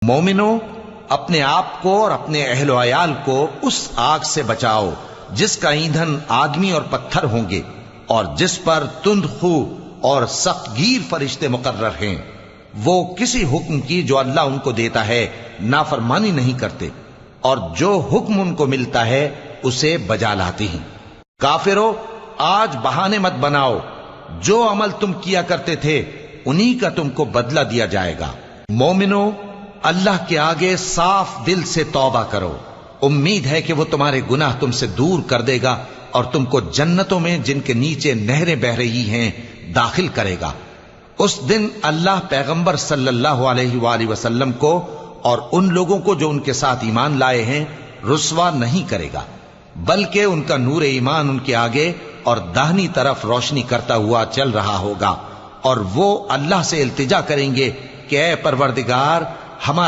مومنو، اپنے آپ کو اور اپنے اہل و عیال کو اس آگ سے بچاؤ جس کا ایندھن آدمی اور پتھر ہوں گے، اور جس پر تند خو اور سخت گیر فرشتے مقرر ہیں۔ وہ کسی حکم کی جو اللہ ان کو دیتا ہے نافرمانی نہیں کرتے، اور جو حکم ان کو ملتا ہے اسے بجا لاتے ہیں۔ کافرو، آج بہانے مت بناؤ، جو عمل تم کیا کرتے تھے انہی کا تم کو بدلہ دیا جائے گا۔ مومنو، اللہ کے آگے صاف دل سے توبہ کرو، امید ہے کہ وہ تمہارے گناہ تم سے دور کر دے گا اور تم کو جنتوں میں جن کے نیچے نہریں بہ رہی ہیں داخل کرے گا۔ اس دن اللہ پیغمبر صلی اللہ علیہ وآلہ وسلم کو اور ان لوگوں کو جو ان کے ساتھ ایمان لائے ہیں رسوا نہیں کرے گا، بلکہ ان کا نور ایمان ان کے آگے اور داہنی طرف روشنی کرتا ہوا چل رہا ہوگا، اور وہ اللہ سے التجا کریں گے کہ اے پروردگار، ہمارا